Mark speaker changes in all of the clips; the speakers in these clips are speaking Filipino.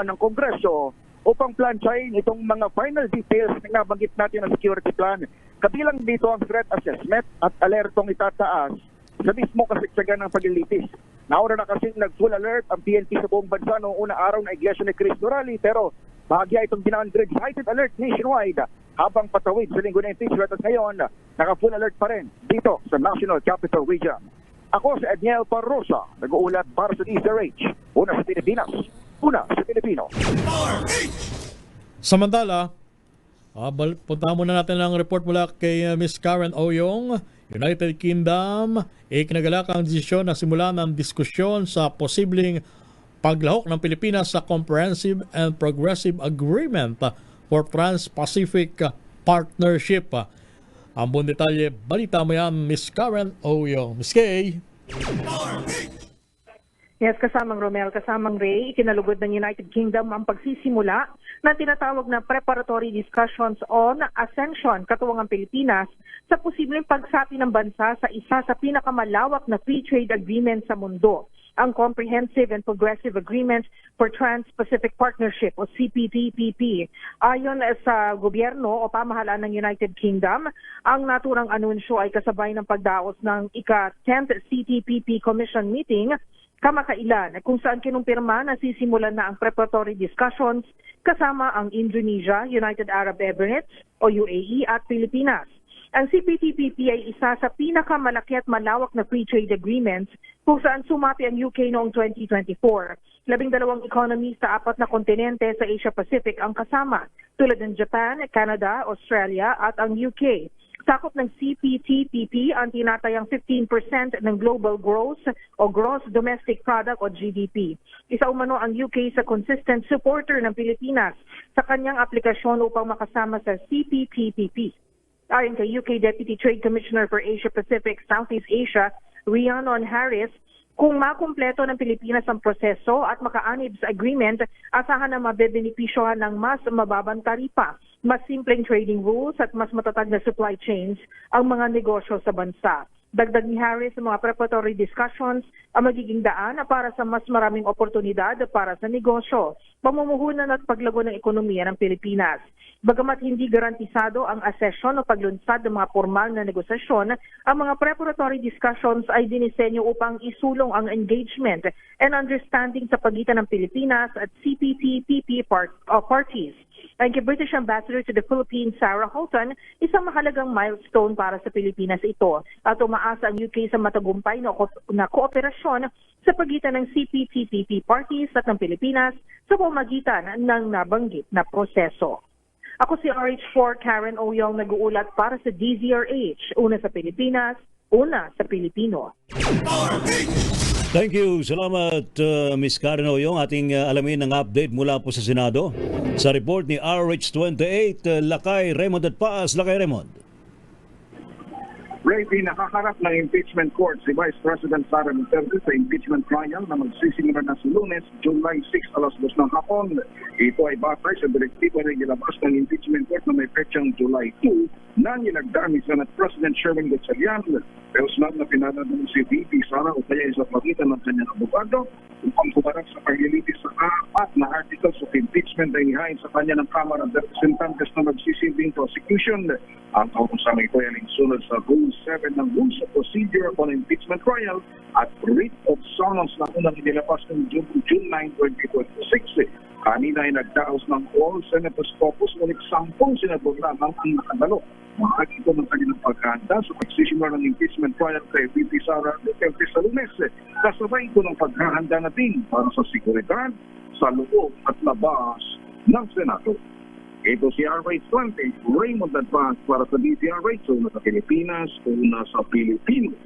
Speaker 1: ng Kongreso upang plansyahin itong mga final details na nabanggit natin na security plan. Kabilang dito ang threat assessment at alertong itataas sa mismo kasigsagan ng paglilitis. Nauna na kasing nag-full alert ang PNP sa buong bansa noong unang araw na Iglesia ni Cristo Rally, pero bahagya itong ginaan-grid heightened alert nationwide habang patawid sa linggo ng impeachment at ngayon naka-full alert pa rin dito sa National Capital Region. Ako si Edniel Parrosa, nag-uulat para sa DZRH. Una sa Pilipinas, una sa Pilipino.
Speaker 2: Samantala, punta muna natin ang report mula kay Miss Karen Oyong. United Kingdom, ikinagalak ang desisyon na simulan ang diskusyon sa posibleng paglahok ng Pilipinas sa Comprehensive and Progressive Agreement for Trans-Pacific Partnership. Ang buong detalye, balita mo yan, Miss Karen Oyong. Miss Kay.
Speaker 3: Yes, kasamang Romel, kasamang Ray, ikinalugod ng United Kingdom ang pagsisimula ng tinatawag na preparatory discussions on accession katuwang ang Pilipinas sa posibleng pagsapi ng bansa sa isa sa pinakamalawak na free trade agreement sa mundo, ang Comprehensive and Progressive Agreement for Trans-Pacific Partnership o CPTPP. Ayon sa gobyerno o pamahalaan ng United Kingdom, ang naturang anunsyo ay kasabay ng pagdaos ng ika-10th CTPP Commission meeting kamakailan kung saan kinumpirma na sisimulan na ang preparatory discussions kasama ang Indonesia, United Arab Emirates o UAE at Pilipinas. Ang CPTPP ay isa sa pinakamalaki at malawak na free trade agreements kung saan sumapi ang UK noong 2024. 12 economies sa 4 na kontinente sa Asia Pacific ang kasama, tulad ng Japan, Canada, Australia at ang UK. Sakop ng CPTPP ang tinatayang 15% ng global gross o gross domestic product o GDP. Isa umano ang UK sa consistent supporter ng Pilipinas sa kanyang aplikasyon upang makasama sa CPTPP. Ayon kay UK Deputy Trade Commissioner for Asia Pacific Southeast Asia, Rhiannon Harris, kung makumpleto ng Pilipinas ang proseso at makaanib sa agreement, asahan na mabebenepisyohan ng mas mababang taripa, mas simpleng trading rules at mas matatag na supply chains ang mga negosyo sa bansa. Dagdag ni Harris, ang mga preparatory discussions ang magiging daan para sa mas maraming oportunidad para sa negosyo, pamumuhunan at paglago ng ekonomiya ng Pilipinas. Bagamat hindi garantisado ang accession o paglunsad ng mga formal na negosasyon, ang mga preparatory discussions ay dinisenyo upang isulong ang engagement and understanding sa pagitan ng Pilipinas at CPTPP parties. Ang British Ambassador to the Philippines, Sarah Holton, isang mahalagang milestone para sa Pilipinas ito at umaasa ang UK sa matagumpay na kooperasyon sa pagitan ng CPTPP parties at ng Pilipinas sa pamamagitan ng nabanggit na proseso. Ako si RH4 Karen Oyong, nag-uulat para sa DZRH, una sa Pilipinas, una sa Pilipino.
Speaker 4: Thank you. Salamat, Ms. Karen Oyong. Ating alamin ang update mula po sa Senado. Sa report ni RH28, Lakay Raymond at Paas. Lakay Raymond.
Speaker 5: Ray, nakaharap ng impeachment court si Vice President Sara Duterte sa impeachment trial na magsisimula na sa Lunes, July 6, alas 2 ng hapon. Ito ay batay sa direktiba na ilabas ng impeachment court na may petsang July 2 na nilagdaan ni Senate President Sherwin Gatchalian. Personal na pinanad ng si VP Sara o kaya sa pagitan ng kanyang abogado upang kumarap sa paglilitis sa 4 na articles of impeachment na inihain sa kanya ng Kamara ng Representantes na magsisilbing prosecution. Ang kausama ito ay alinsunod sa Rule 7 ng Rules of Procedure on Impeachment Trial at writ of summons na unang inilabas ng June 9, 2026. Kanina ay nagdaos ng all senators caucus, ngunit 10 senador lamang ang nakadalo. Mahagi ito ng kanilang paghahanda sa pagsisimula ng impeachment trial kay VP Sara Duterte sa Lunes. Kasabay ito ng paghahanda natin para sa seguridad sa loob at labas ng Senado. Ito si RH20, Raymond Advance para sa DZRH, una sa Pilipinas, una sa Pilipino.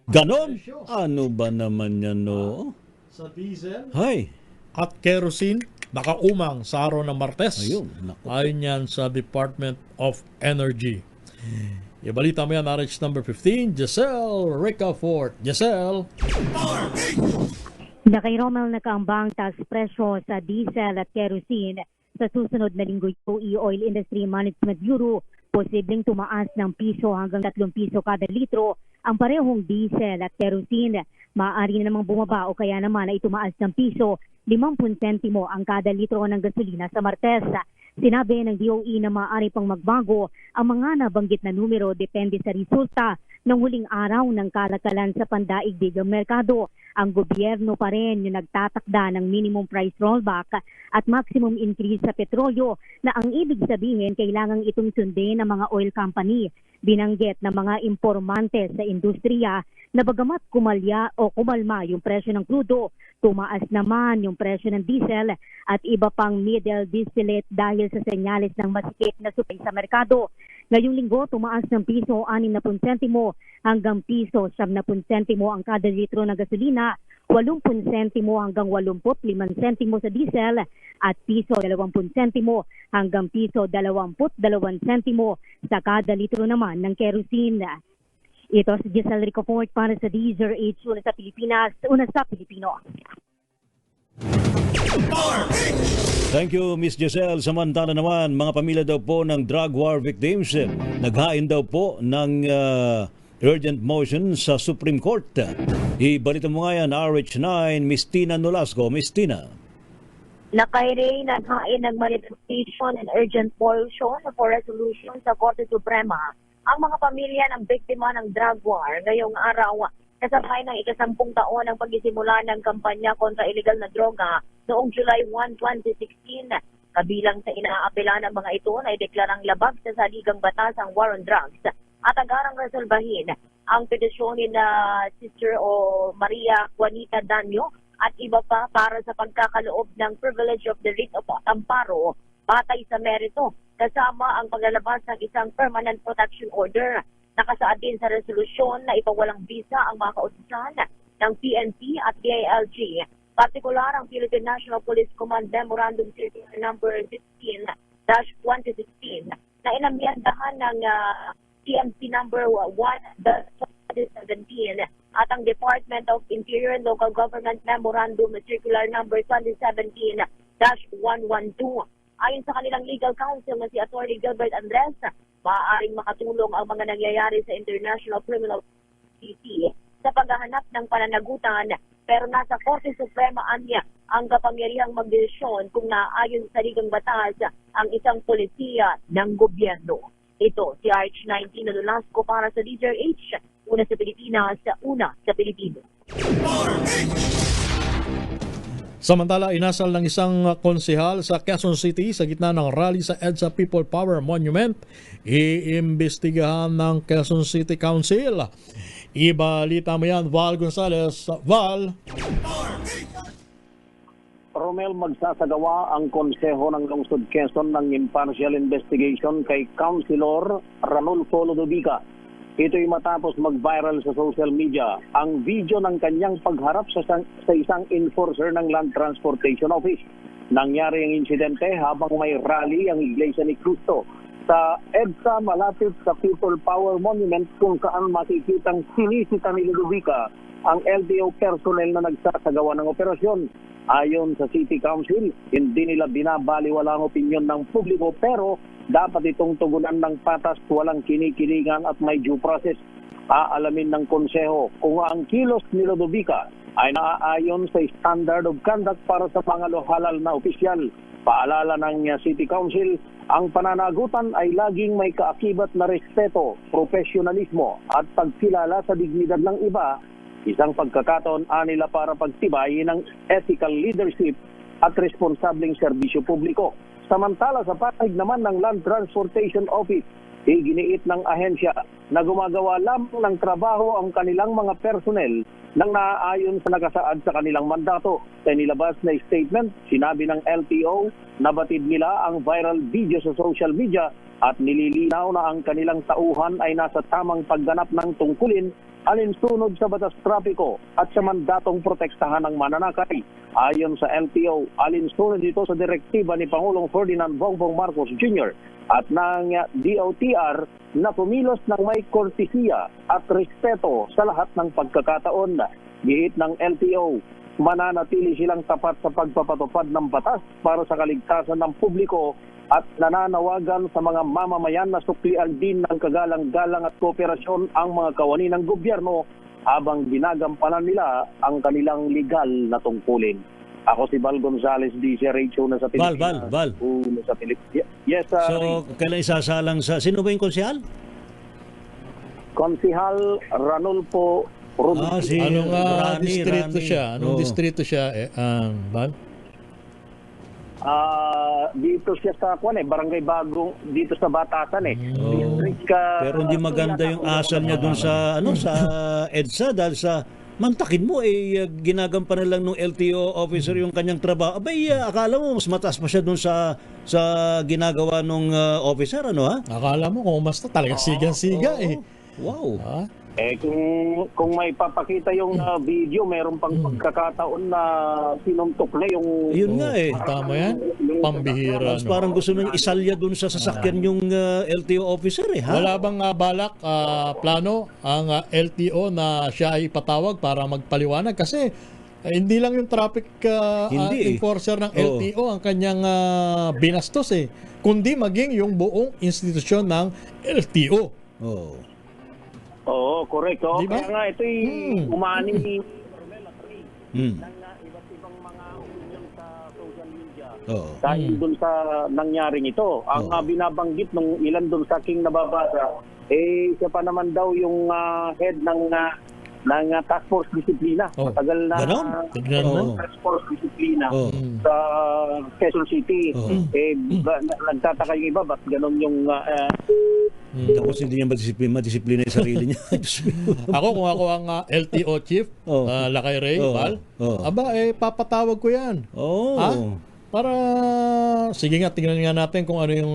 Speaker 4: Ganon? Ano ba naman yan, no?
Speaker 2: Sa diesel
Speaker 4: Hay.
Speaker 2: at kerosene, nakaumang sa araw ng Martes.
Speaker 4: Ayun, naku.
Speaker 2: Ayon yan sa Department of Energy. Ibalita mo yan, RH number 15, Giselle Ricafort. Giselle.
Speaker 6: Kay Romel, nakaambang tax presyo sa diesel at kerosene sa susunod na linggo. UAE Oil Industry Management Bureau Posibleng tumaas ng piso hanggang 3 piso kada litro ang parehong diesel at kerosene. Maaari na namang bumaba o kaya naman ay tumaas ng piso 50 sentimo ang kada litro ng gasolina sa Martes. Sinabi ng DOE na maaari pang magbago ang mga nabanggit na numero depende sa resulta ng huling araw ng kalakalan sa pandaigdig ng merkado. Ang gobyerno pa rin yung nagtatakda ng minimum price rollback at maximum increase sa petrolyo na ang ibig sabihin kailangang itong sundin ng mga oil company. Binanggit ng mga impormante sa industriya na bagamat kumalma yung presyo ng crudo, tumaas naman yung presyo ng diesel at iba pang middle distillate dahil sa senyales ng masikip na supply sa merkado. Ngayong linggo, tumaas ng piso 60 sentimo hanggang piso 70 sentimo ang kada litro ng gasolina, 80 sentimo hanggang 85 sentimo sa diesel at piso 20 sentimo hanggang piso 22 sentimo sa kada litro naman ng kerosene. Ito si Giselle Ricofort para sa DZRH, una sa Pilipinas, una sa Pilipino.
Speaker 4: Thank you, Miss Giselle. Samantala naman, mga pamilya daw po ng drug war victims, naghain daw po ng urgent motion sa Supreme Court. Ibalita mo nga yan, RH9, Miss Tina Nolasco. Miss Tina.
Speaker 7: Nakaire, naghain ng manifestation and urgent motion for resolution sa Korte Suprema ang mga pamilya ng biktima ng drug war ngayong araw. Kasabay ng ika-10 taon ng pagsisimula ng kampanya kontra illegal na droga noong July 1, 2016. Kabilang sa inaapela ng mga ito na ideklarang labag sa saligang batas ang war on drugs at agarang resolbahin ang petisyonin na Sister Maria Juanita Danyo at iba pa para sa pagkakaloob ng privilege of the writ of amparo batay sa merito, kasama ang paglalabas ng isang permanent protection order. Nakasaad din sa resolusyon na ipawalang visa ang mga kautusan ng PNP at DILG. Partikular ang Philippine National Police Command Memorandum Circular Number 16-2016 na inamyandahan ng PNP Number 1-2017 at ang Department of Interior and Local Government Memorandum Circular Number 2017-112. Ayon sa kanilang legal counsel na si Attorney Gilbert Andres, maaaring makatulong ang mga nangyayari sa International Criminal Treaty sa paghahanap ng pananagutan, pero nasa Korte Suprema anya ang kapangyarihang magdesisyon kung naaayon sa ligang batas ang isang polisiya ng gobyerno. Ito si RH19 na Nolasco para sa DZRH, una sa Pilipinas, una sa Pilipino.
Speaker 2: Samantala, inasal ng isang konsehal sa Quezon City sa gitna ng rally sa EDSA People Power Monument. Iimbestigahan ng Quezon City Council. Ibalita mo yan, Val Gonzalez. Val.
Speaker 8: Romel, magsasagawa ang konseho ng Lungsod Quezon ng impartial investigation kay Councilor Ranulfo Ludovica. Ito'y matapos mag-viral sa social media ang video ng kanyang pagharap sa isang enforcer ng Land Transportation Office. Nangyari ang insidente habang may rally ang Iglesia ni Cristo sa EDSA malapit sa People Power Monument, kung saan makikitang sinisita ni Ludovica ang LTO personnel na nagsasagawa ng operasyon. Ayon sa City Council, hindi nila binabaliwala ang opinyon ng publiko, pero dapat itong tugunan ng patas, walang kinikilingan at may due process. Aalamin ng konseho kung ang kilos ni Ludovica ay naaayon sa standard of conduct para sa mga halal na opisyal. Paalala ng City Council, ang pananagutan ay laging may kaakibat na respeto, profesionalismo at pagkilala sa dignidad ng iba. Isang pagkakataon nila para pagtibayin ng ethical leadership at responsableng serbisyo publiko. Samantala sa panig naman ng Land Transportation Office, iginiit ng ahensya na gumagawa lamang ng trabaho ang kanilang mga personnel nang naaayon sa nakasaad sa kanilang mandato. Sa nilabas na statement, sinabi ng LTO na batid nila ang viral video sa social media at nililinaw na ang kanilang tauhan ay nasa tamang pagganap ng tungkulin alinsunod sa batas trapiko at sa mandatong protektahan ng mananakay. Ayon sa LTO, alinsunod ito sa direktiba ni Pangulong Ferdinand Bongbong Marcos Jr. at ng DOTR na kumilos ng may kortesiya at respeto sa lahat ng pagkakataon. Gihit ng LTO, mananatili silang tapat sa pagpapatupad ng batas para sa kaligtasan ng publiko at nananawagan sa mga mamamayan na suklian din ng kagalang-galang at kooperasyon ang mga kawani ng gobyerno habang ginagampanan nila ang kanilang legal na tungkulin. Ako si Val Gonzales, DJ Radio na sa Pilipinas.
Speaker 4: Val.
Speaker 8: Una sa Pilipinas. Yes,
Speaker 4: So, kailan isasalang sa... Sino ba yung konsehal?
Speaker 8: Konsihal Ranulfo Rubica.
Speaker 4: Si
Speaker 2: Anong
Speaker 4: Rani,
Speaker 2: distrito
Speaker 4: Rani.
Speaker 2: siya? Anong
Speaker 4: Oo.
Speaker 2: distrito siya? Val?
Speaker 8: Dito siya sa Barangay Bagong, dito sa Batasan District ka.
Speaker 4: Pero hindi maganda yung asal niya dun sa sa EDSA dahil sa mantakin mo ginagampanan lang ng LTO officer yung kanyang trabaho. Abay, akala mo mas mataas pa siya dun sa ginagawa ng officer, ano ha?
Speaker 2: Akala mo kung mas talagang sigang-siga eh.
Speaker 4: Wow.
Speaker 2: Ha?
Speaker 8: Kung may papakita yung video, meron pang pagkakataon na sinuntok na yung...
Speaker 4: Yun nga eh.
Speaker 2: Tama yan? Pambihira.
Speaker 4: Mas
Speaker 2: No?
Speaker 4: parang gusto nang isalya dun sa sasakyan yung LTO officer ha?
Speaker 2: Wala bang balak, plano ang LTO na siya ay ipatawag para magpaliwanag? Kasi hindi lang yung traffic
Speaker 4: Hindi eh.
Speaker 2: enforcer ng
Speaker 4: Oo.
Speaker 2: LTO ang kanyang binastos eh. Kundi maging yung buong institusyon ng LTO.
Speaker 4: Oh.
Speaker 8: Oo, correct.
Speaker 2: Di ba?
Speaker 8: Kaya nga ito'y umani
Speaker 4: Hmm.
Speaker 8: ng iba't ibang mga opinion sa social media.
Speaker 4: Oh.
Speaker 8: Dahil dun sa nangyaring ito, ang binabanggit ng ilan dun sa aking nababasa, siya pa naman daw yung head ng Task Force Disiplina.
Speaker 2: Oh.
Speaker 8: Matagal na
Speaker 4: Ganon?
Speaker 2: Tignan mo.
Speaker 8: Task Force Disiplina
Speaker 4: Oh.
Speaker 8: sa Quezon City.
Speaker 4: Oh.
Speaker 8: Nagtataka yung iba, ba't ganon yung...
Speaker 4: Tapos hindi niya madisiplina yung sarili niya. Diyos mo.
Speaker 2: Ako kung ako ang LTO chief,
Speaker 4: Oh.
Speaker 2: Lakay Ray,
Speaker 4: Oh.
Speaker 2: Val,
Speaker 4: Oh.
Speaker 2: aba papatawag ko yan.
Speaker 4: Oh.
Speaker 2: Ha? Para, sige nga, tingnan nga natin kung ano yung,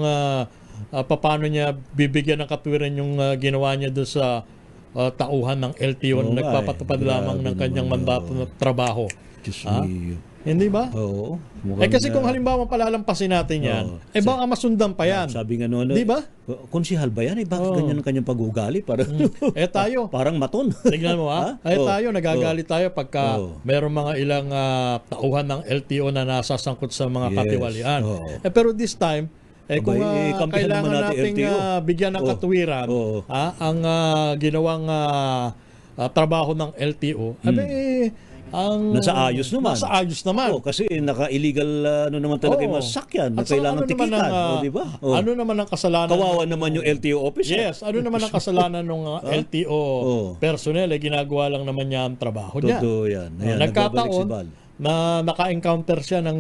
Speaker 2: paano niya bibigyan ng katwiran yung ginawa niya doon sa tauhan ng LTO
Speaker 4: Oo
Speaker 2: na
Speaker 4: nga
Speaker 2: nagpapatupad
Speaker 4: eh.
Speaker 2: lamang ng
Speaker 4: Grabe
Speaker 2: kanyang
Speaker 4: naman,
Speaker 2: mandato na trabaho.
Speaker 4: Diyos
Speaker 2: Ha?
Speaker 4: mio.
Speaker 2: Hindi ba?
Speaker 4: Oo.
Speaker 2: Kasi kung halimbawa palalampasin natin yan,
Speaker 4: Oo.
Speaker 2: baka masundan pa yan.
Speaker 4: Sabi nga noon,
Speaker 2: Di ba?
Speaker 4: konsihal ba yan? Bakit
Speaker 2: Oo.
Speaker 4: ganyan ang kanyang pag-ugali? Parang,
Speaker 2: Tayo,
Speaker 4: parang maton.
Speaker 2: tignan mo ha.
Speaker 4: Oo.
Speaker 2: Tayo, nagagalit tayo pagka
Speaker 4: Oo.
Speaker 2: merong mga ilang tauhan ng LTO na nasasangkot sa mga
Speaker 4: Yes.
Speaker 2: katiwalian.
Speaker 4: Oo.
Speaker 2: Pero this time, kung
Speaker 4: kampihan
Speaker 2: kailangan
Speaker 4: naman natin
Speaker 2: nating
Speaker 4: LTO.
Speaker 2: bigyan ng
Speaker 4: Oo.
Speaker 2: katwiran
Speaker 4: Oo.
Speaker 2: ang ginawang trabaho ng LTO, ang
Speaker 4: Nasa ayos naman.
Speaker 2: Nasa ayos naman.
Speaker 4: Kasi naka-illegal naman talaga yung
Speaker 2: Oo.
Speaker 4: masakyan na
Speaker 2: At saka
Speaker 4: kailangan tikitan. Di ba?
Speaker 2: Ano naman ang kasalanan?
Speaker 4: Kawawa naman yung LTO officer.
Speaker 2: Yes, ano naman ang kasalanan ng LTO personnel? Ginagawa lang naman niya ang trabaho niya.
Speaker 4: Totoo yan. Ayan,
Speaker 2: Nagkataon
Speaker 4: nagbabalik si Val.
Speaker 2: na naka-encounter siya ng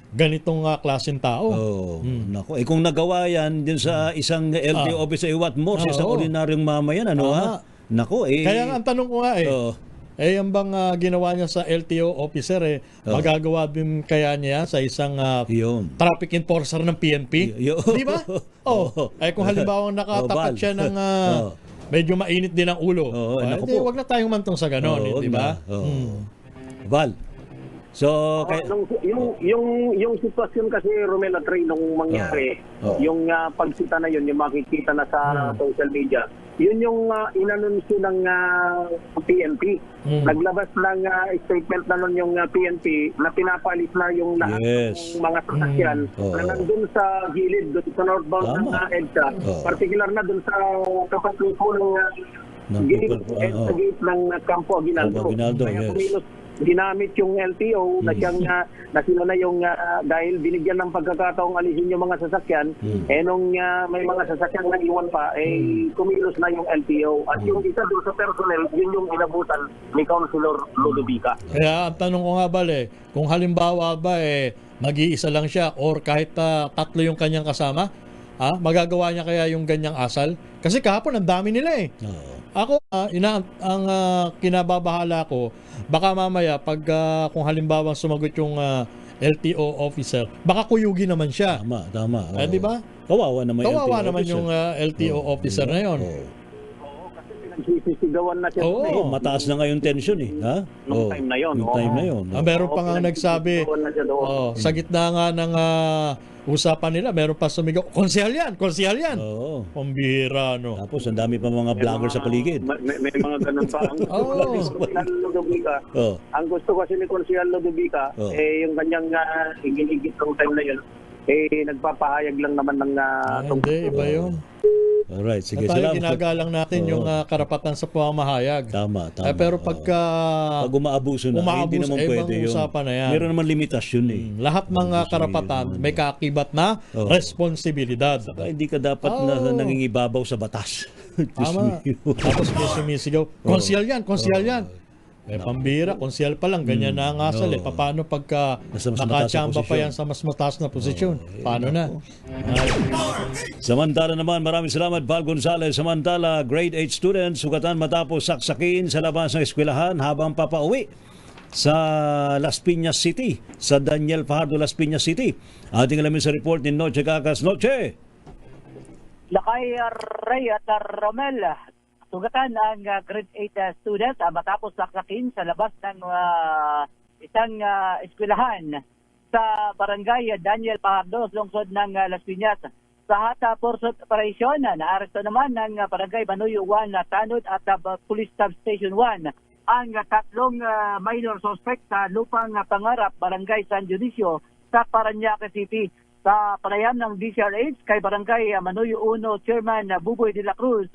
Speaker 2: ganitong klaseng tao.
Speaker 4: Oh, nako. Kung nagawa yan din sa isang LTO officer, what more sa isang
Speaker 2: Oo.
Speaker 4: ordinaryong mamayan, ano ha? Nako,
Speaker 2: Kaya nga ang tanong ko nga
Speaker 4: Oo.
Speaker 2: yan bang ginawa niya sa LTO officer magagawa din kaya niya sa isang
Speaker 4: Yun.
Speaker 2: traffic enforcer ng PNP? Di ba? Kung halimbawa nakatapat
Speaker 4: Val.
Speaker 2: siya ng medyo mainit din ang ulo.
Speaker 4: naku po.
Speaker 2: Wag na tayong mantong sa ganon, di ba?
Speaker 4: Val. So,
Speaker 8: yung sitwasyon kasi, Romel at Ray, nung mangyari, yung pagsita na yun, yung makikita na sa social media, yun yung inanunsyo ng PNP. Naglabas ng statement na nun yung PNP na pinapalis na yung lahat
Speaker 4: Yes.
Speaker 8: ng mga sasakyan na nandun sa gilid, doon sa northbound ng
Speaker 4: Tama.
Speaker 8: EDSA. Particular na doon sa kapatid po ng gilid, sa gate ng Campo Aguinaldo.
Speaker 4: Campo Aguinaldo,
Speaker 8: Kaya
Speaker 4: yes.
Speaker 8: kumilos, ginamit yung LTO na siyang na sila na yung dahil binigyan ng pagkakataong alisin yung mga sasakyan nung may mga sasakyan na iwan pa kumilos na yung LTO at yung isa doon sa personnel yun yung inabutan ni Councilor Ludovica.
Speaker 2: Kaya ang tanong ko nga kung halimbawa mag-iisa lang siya or kahit tatlo yung kanyang kasama, magagawa niya kaya yung ganyang asal? Kasi kahapon ang dami nila Ako, ang kinababahala ko, baka mamaya pag kung halimbawa sumagot yung LTO officer, baka kuyugi naman siya.
Speaker 4: Tama.
Speaker 2: Di ba?
Speaker 4: Kawawa naman
Speaker 2: Kawawa
Speaker 4: LTO
Speaker 2: naman
Speaker 4: officer.
Speaker 2: yung LTO officer na yon.
Speaker 8: Nagsisisigawan na siya.
Speaker 4: Mataas na ngayon tension ha?
Speaker 8: Nung time na yun.
Speaker 4: Nung time na yun.
Speaker 2: Meron pa nga nagsabi, sa gitna nga ng usapan nila, meron pa sumigaw, konsehal yan!
Speaker 4: Oo.
Speaker 2: Pambihira, no?
Speaker 4: Tapos ang dami pa mga vlogger sa paligid.
Speaker 8: May mga ganun pa. Ang gusto ko kasi ni Ludovica, ang gusto kasi ni Consial Ludovica, yung kanyang hinigit ng time na yun, nagpapahayag lang naman ng
Speaker 2: Hindi, iba yun.
Speaker 4: Alright, sige.
Speaker 2: Tayo
Speaker 4: Salamat.
Speaker 2: ginagalang natin yung karapatan sa pamahayag.
Speaker 4: Tama.
Speaker 2: Pero pagka
Speaker 4: Pag umaabuso na, hindi naman
Speaker 2: ibang
Speaker 4: pwede yun.
Speaker 2: usapan na yan.
Speaker 4: Meron naman limitasyon eh.
Speaker 2: Lahat ng karapatan may kaakibat na responsibilidad.
Speaker 4: Saka hindi ka dapat na nangingibabaw sa batas.
Speaker 2: Tama. Tapos may sumisigaw, konsyal yan. May pambira, konsyal pa lang, ganyan na ang asal. Paano pagka
Speaker 4: Nasa mas mataas na
Speaker 2: nakachamba pa
Speaker 4: posisyon?
Speaker 2: yan sa mas mataas na posisyon? Paano na?
Speaker 4: Samantala naman, maraming salamat Val Gonzalez. Samantala, grade 8 students sugatan matapos saksakin sa labas ng eskwelahan habang papauwi sa Las Piñas City, sa Daniel Fajardo, Las Piñas City. Ating alamin sa report ni Noche Cacas. Noche!
Speaker 9: Lakay Ray at Romel, sugatan ang grade 8 student matapos saksakin sa labas ng isang eskwelahan sa barangay Daniel Fajardo, lungsod ng Las Piñas. Sa hata pursuit operation, naaresto naman ng barangay Banuyo 1 Tanod at Police Substation 1 ang tatlong minor suspect sa lupang Pangarap, barangay San Dionisio sa Parañaque City. Sa panayam ng DCRH kay barangay Manuyo 1 Chairman Buboy de la Cruz,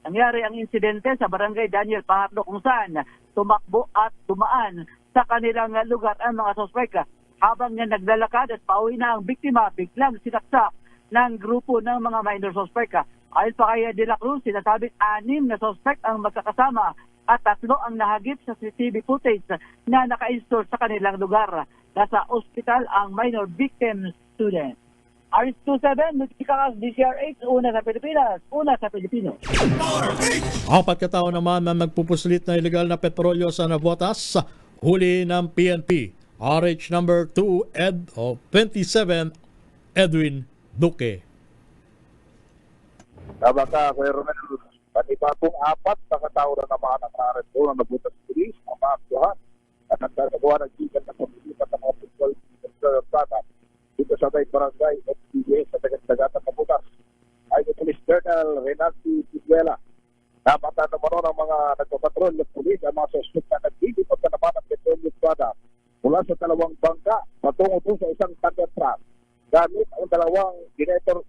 Speaker 9: nangyari ang insidente sa barangay Daniel Fajardo kung saan tumakbo at dumaan sa kanilang lugar ang mga suspect. Habang naglalakad at pauwi na ang biktima, biglang sinaksak ng grupo ng mga minor suspect. Ayon pa kay de la Cruz, sinasabing 6 na suspect ang magkakasama at 3 ang nahagip sa CCTV footage na naka-install sa kanilang lugar. Nasa ospital ang minor victim student. RS27, Nutikakas, DCRH, una sa Pilipinas, una sa Pilipino.
Speaker 2: 4 katao naman na nagpupuslit na ilegal na petrolyo sa Navotas, huli ng PNP. RH number 2 27 Edwin Duque.
Speaker 5: Tama ka, Kuya Romel. Panibagong 4 na katao na naman ang nakaresto na nabutas pulis, ang mga aktuhan at nagkasagawa ng gigan na pamilipat ng mga football bata dito sa may barangay FBS sa Dagat-Dagatan ng Butas. Ay ni Police Colonel Renati Piguela. Napatan naman ng mga nagpapatrol ng pulis ang mga suspect na naglilipot na naman ng petrolyo bata mula sa 2 bangka patungo doon sa isang tanker truck. Gamit ang 2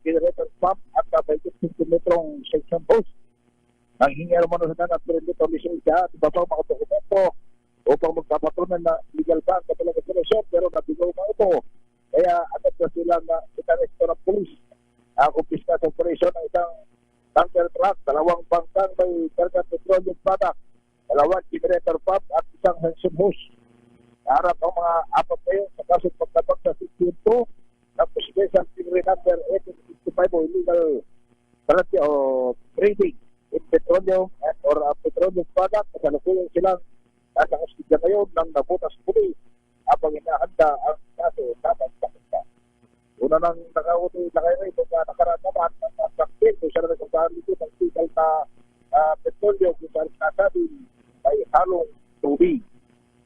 Speaker 5: generator pump at 25 metrong section hose. Nanghingi naman sa ng permito lisensya at iba pang mga dokumento upang magpapatronan na legal ba ang kanilang operasyon, pero nabigaw na ito. Kaya agad na silang itaresto ng polis. Ang kumpiska sa operasyon ng isang tanker truck, 2 bangkang may kargang petrolyo product, 2 generator pump at isang section hose. Naharap ang mga 4 na yun sa kasong pagtabag sa 62 ng presidential Secretary number 1865 o illegal trading in petroleum or petroleum product. Kasalukuyan silang nasa kastidya ngayon ng Nabotas Police habang inahanda ang kaso dapat sa una nang nakauti na kayo itong nakaraan naman ng sakit kung siya na nagsasabi dito ng illegal na petroleum kung saan nasabi ay halong tubig.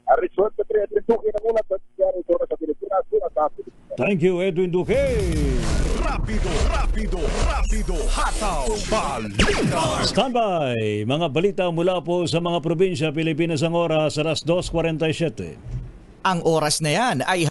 Speaker 5: Ang result na 3 Edwin Duque ng ulat at siyari ito na sa Pilipinas na sa Pilipinas.
Speaker 4: Thank you, Edwin Duque.
Speaker 10: Rapido, hataw, balita.
Speaker 4: Standby, mga balita mula po sa mga probinsya Pilipinas ang oras, 2:47.
Speaker 10: Ang oras na yan ay